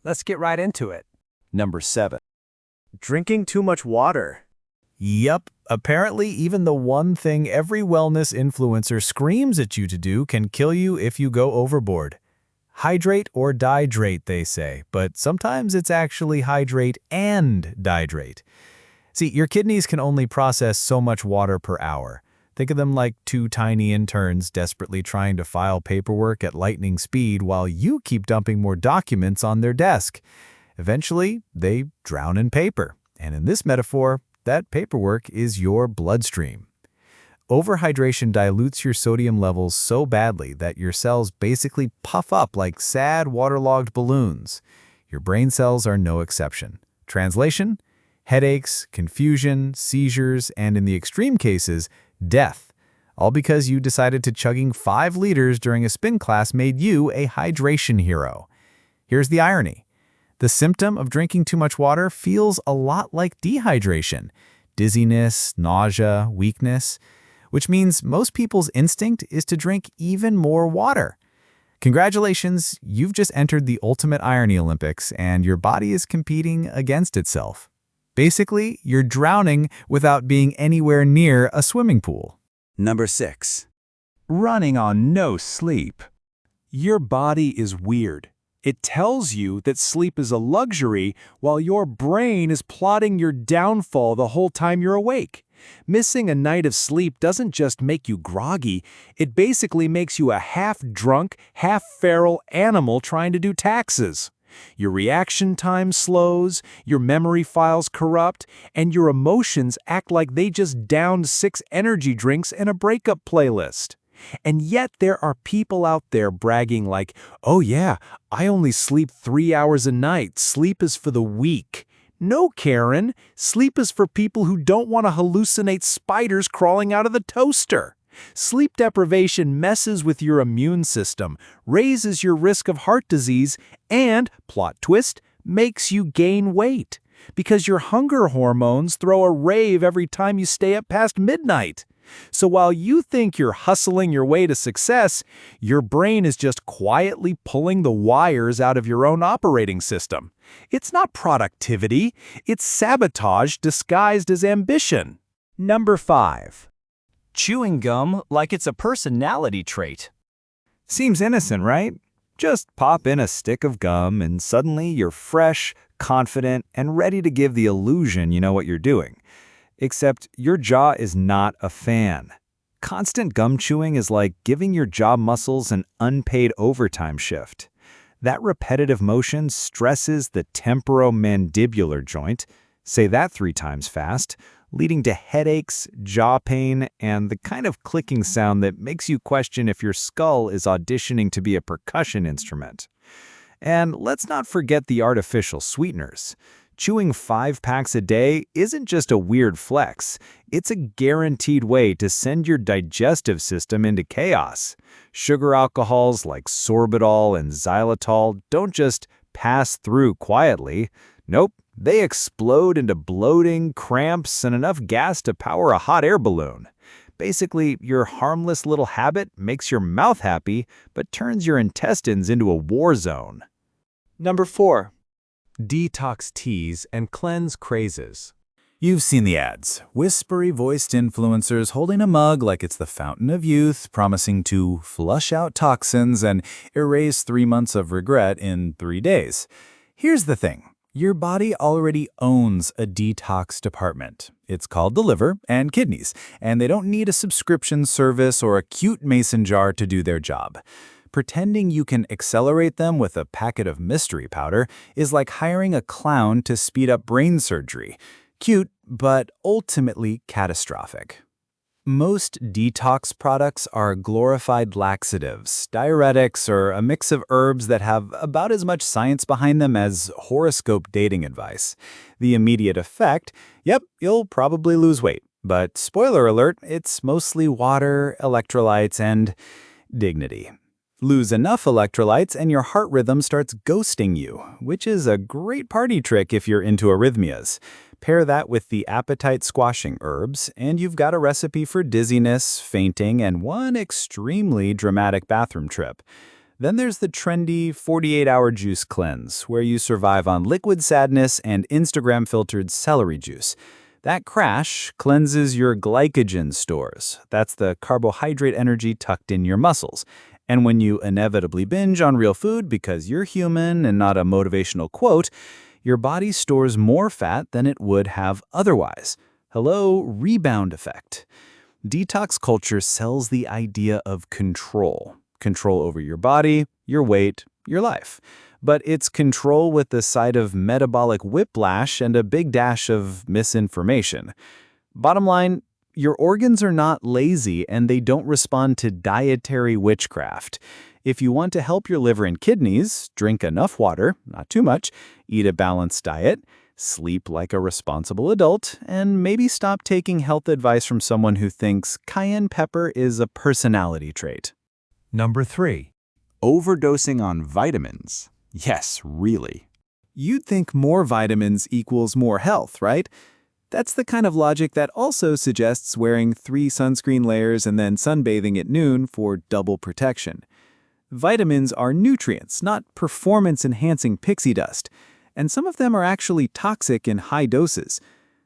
Let's get right into it. Number 7. Drinking too much water. Yup, apparently even the one thing every wellness influencer screams at you to do can kill you if you go overboard. Hydrate or dihydrate, they say, but sometimes it's actually hydrate and dihydrate. See, your kidneys can only process so much water per hour. Think of them like two tiny interns desperately trying to file paperwork at lightning speed while you keep dumping more documents on their desk. Eventually, they drown in paper, and in this metaphor, that paperwork is your bloodstream. Overhydration dilutes your sodium levels so badly that your cells basically puff up like sad waterlogged balloons. Your brain cells are no exception. Translation? Headaches, confusion, seizures, and in the extreme cases, death. All because you decided to chugging 5 liters during a spin class made you a hydration hero. Here's the irony. The symptom of drinking too much water feels a lot like dehydration, dizziness, nausea, weakness, which means most people's instinct is to drink even more water. Congratulations, you've just entered the ultimate irony Olympics and your body is competing against itself. Basically, you're drowning without being anywhere near a swimming pool. Number 6. Running on no sleep. Your body is weird. It tells you that sleep is a luxury while your brain is plotting your downfall the whole time you're awake. Missing a night of sleep doesn't just make you groggy, it basically makes you a half-drunk, half-feral animal trying to do taxes. Your reaction time slows, your memory files corrupt, and your emotions act like they just downed 6 energy drinks and a breakup playlist. And yet there are people out there bragging like, oh yeah, I only sleep 3 hours a night. Sleep is for the weak. No, Karen, sleep is for people who don't want to hallucinate spiders crawling out of the toaster. Sleep deprivation messes with your immune system, raises your risk of heart disease, and, plot twist, makes you gain weight. Because your hunger hormones throw a rave every time you stay up past midnight. So while you think you're hustling your way to success, your brain is just quietly pulling the wires out of your own operating system. It's not productivity, it's sabotage disguised as ambition. Number 5. Chewing gum like it's a personality trait. Seems innocent, right? Just pop in a stick of gum and suddenly you're fresh, confident, and ready to give the illusion you know what you're doing. Except your jaw is not a fan. Constant gum chewing is like giving your jaw muscles an unpaid overtime shift. That repetitive motion stresses the temporomandibular joint, say that 3 times fast, leading to headaches, jaw pain, and the kind of clicking sound that makes you question if your skull is auditioning to be a percussion instrument. And let's not forget the artificial sweeteners. Chewing 5 packs a day isn't just a weird flex, it's a guaranteed way to send your digestive system into chaos. Sugar alcohols like sorbitol and xylitol don't just pass through quietly. Nope, they explode into bloating, cramps, and enough gas to power a hot air balloon. Basically, your harmless little habit makes your mouth happy, but turns your intestines into a war zone. Number 4. Detox teas and cleanse crazes. You've seen the ads. Whispery-voiced influencers holding a mug like it's the fountain of youth, promising to flush out toxins and erase 3 months of regret in 3 days. Here's the thing. Your body already owns a detox department. It's called the liver and kidneys, and they don't need a subscription service or a cute mason jar to do their job. Pretending you can accelerate them with a packet of mystery powder is like hiring a clown to speed up brain surgery. Cute, but ultimately catastrophic. Most detox products are glorified laxatives, diuretics, or a mix of herbs that have about as much science behind them as horoscope dating advice. The immediate effect? Yep, you'll probably lose weight. But spoiler alert, it's mostly water, electrolytes, and dignity. Lose enough electrolytes and your heart rhythm starts ghosting you, which is a great party trick if you're into arrhythmias. Pair that with the appetite-squashing herbs, and you've got a recipe for dizziness, fainting, and one extremely dramatic bathroom trip. Then there's the trendy 48-hour juice cleanse, where you survive on liquid sadness and Instagram-filtered celery juice. That crash cleanses your glycogen stores. That's the carbohydrate energy tucked in your muscles. And when you inevitably binge on real food because you're human and not a motivational quote, your body stores more fat than it would have otherwise. Hello, rebound effect. Detox culture sells the idea of control. Control over your body, your weight, your life. But it's control with the side of metabolic whiplash and a big dash of misinformation. Bottom line, your organs are not lazy and they don't respond to dietary witchcraft. If you want to help your liver and kidneys, drink enough water, not too much, eat a balanced diet, sleep like a responsible adult, and maybe stop taking health advice from someone who thinks cayenne pepper is a personality trait. Number 3. Overdosing on vitamins. Yes, really. You'd think more vitamins equals more health, right? That's the kind of logic that also suggests wearing 3 sunscreen layers and then sunbathing at noon for double protection. Vitamins are nutrients, not performance-enhancing pixie dust, and some of them are actually toxic in high doses.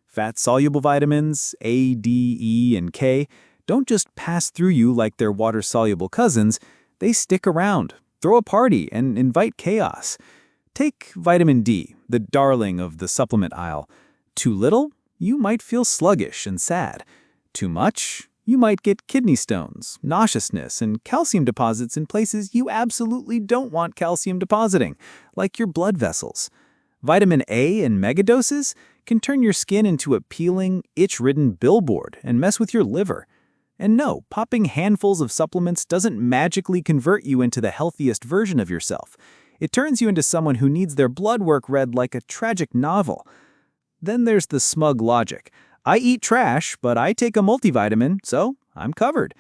Fat-soluble vitamins, A, D, E, and K, don't just pass through you like they're water-soluble cousins, they stick around, throw a party, and invite chaos. Take vitamin D, the darling of the supplement aisle. Too little? You might feel sluggish and sad. Too much? You might get kidney stones, nauseousness, and calcium deposits in places you absolutely don't want calcium depositing, like your blood vessels. Vitamin A in megadoses can turn your skin into a peeling, itch-ridden billboard and mess with your liver. And no, popping handfuls of supplements doesn't magically convert you into the healthiest version of yourself. It turns you into someone who needs their blood work read like a tragic novel. Then there's the smug logic. I eat trash, but I take a multivitamin, so I'm covered.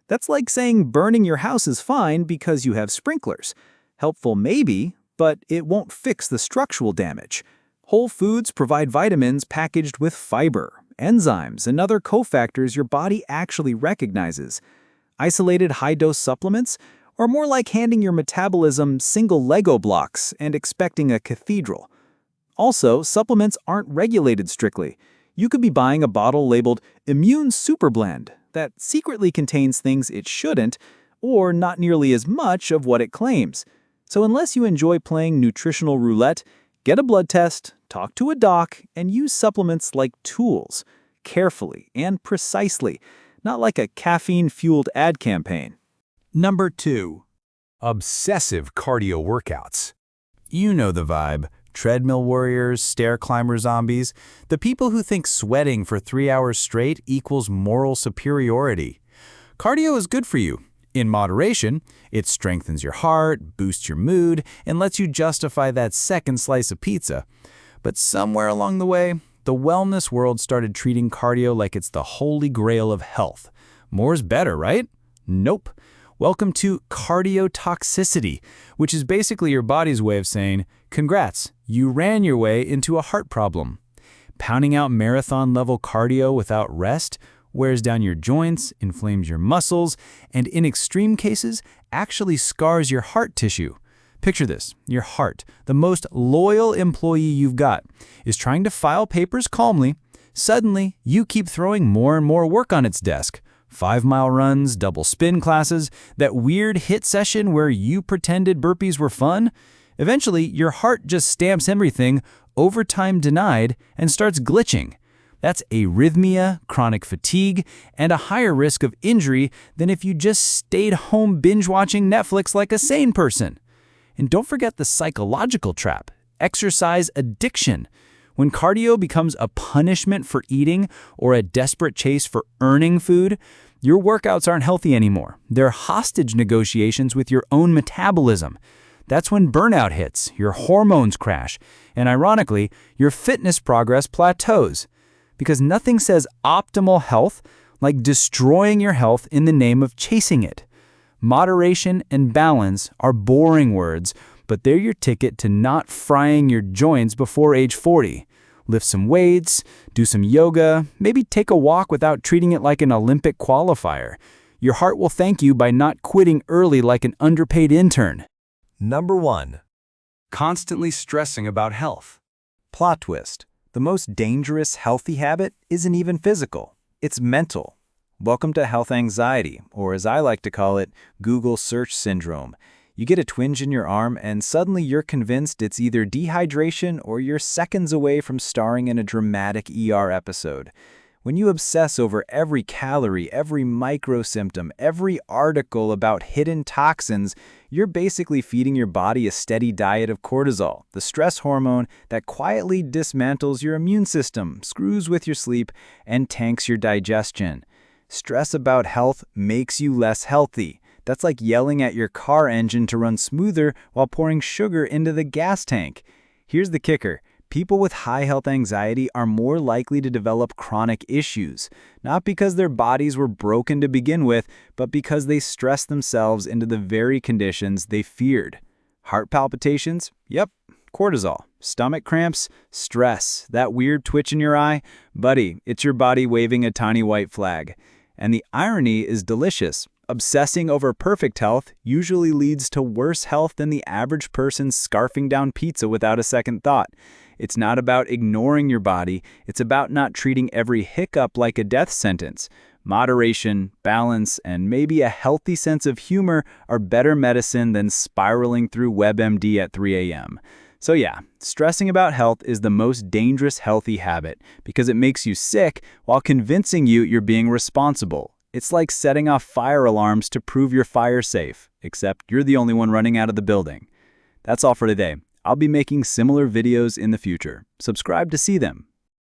That's like saying burning your house is fine because you have sprinklers. Helpful maybe, but it won't fix the structural damage. Whole foods provide vitamins packaged with fiber, enzymes, and other cofactors your body actually recognizes. Isolated high-dose supplements are more like handing your metabolism single Lego blocks and expecting a cathedral. Also, supplements aren't regulated strictly. You could be buying a bottle labeled Immune Super Blend that secretly contains things it shouldn't, or not nearly as much of what it claims. So unless you enjoy playing nutritional roulette, get a blood test, talk to a doc, and use supplements like tools, carefully and precisely, not like a caffeine-fueled ad campaign. Number 2. Obsessive cardio workouts. You know the vibe. Treadmill warriors, stair climber zombies, the people who think sweating for 3 hours straight equals moral superiority. Cardio is good for you. In moderation, it strengthens your heart, boosts your mood, and lets you justify that second slice of pizza. But somewhere along the way, the wellness world started treating cardio like it's the holy grail of health. More's better, right? Nope. Welcome to cardiotoxicity, which is basically your body's way of saying, congrats, you ran your way into a heart problem. Pounding out marathon-level cardio without rest wears down your joints, inflames your muscles, and in extreme cases, actually scars your heart tissue. Picture this, your heart, the most loyal employee you've got, is trying to file papers calmly. Suddenly, you keep throwing more and more work on its desk. 5-mile runs, double spin classes, that weird HIIT session where you pretended burpees were fun. Eventually, your heart just stamps everything, overtime denied, and starts glitching. That's arrhythmia, chronic fatigue, and a higher risk of injury than if you just stayed home binge-watching Netflix like a sane person. And don't forget the psychological trap, exercise addiction. When cardio becomes a punishment for eating or a desperate chase for earning food, your workouts aren't healthy anymore. They're hostage negotiations with your own metabolism. That's when burnout hits, your hormones crash, and ironically, your fitness progress plateaus. Because nothing says optimal health like destroying your health in the name of chasing it. Moderation and balance are boring words, but they're your ticket to not frying your joints before age 40. Lift some weights, do some yoga, maybe take a walk without treating it like an Olympic qualifier. Your heart will thank you by not quitting early like an underpaid intern. Number 1. Constantly stressing about health. Plot twist. The most dangerous healthy habit isn't even physical. It's mental. Welcome to health anxiety, or as I like to call it, Google search syndrome. You get a twinge in your arm and suddenly you're convinced it's either dehydration or you're seconds away from starring in a dramatic ER episode. When you obsess over every calorie, every micro-symptom, every article about hidden toxins, you're basically feeding your body a steady diet of cortisol, the stress hormone that quietly dismantles your immune system, screws with your sleep, and tanks your digestion. Stress about health makes you less healthy. That's like yelling at your car engine to run smoother while pouring sugar into the gas tank. Here's the kicker. People with high health anxiety are more likely to develop chronic issues, not because their bodies were broken to begin with, but because they stressed themselves into the very conditions they feared. Heart palpitations? Yep. Cortisol. Stomach cramps? Stress. That weird twitch in your eye? Buddy, it's your body waving a tiny white flag. And the irony is delicious. Obsessing over perfect health usually leads to worse health than the average person scarfing down pizza without a second thought. It's not about ignoring your body, it's about not treating every hiccup like a death sentence. Moderation, balance, and maybe a healthy sense of humor are better medicine than spiraling through WebMD at 3 a.m. So yeah, stressing about health is the most dangerous healthy habit because it makes you sick while convincing you you're being responsible. It's like setting off fire alarms to prove you're fire safe, except you're the only one running out of the building. That's all for today. I'll be making similar videos in the future. Subscribe to see them.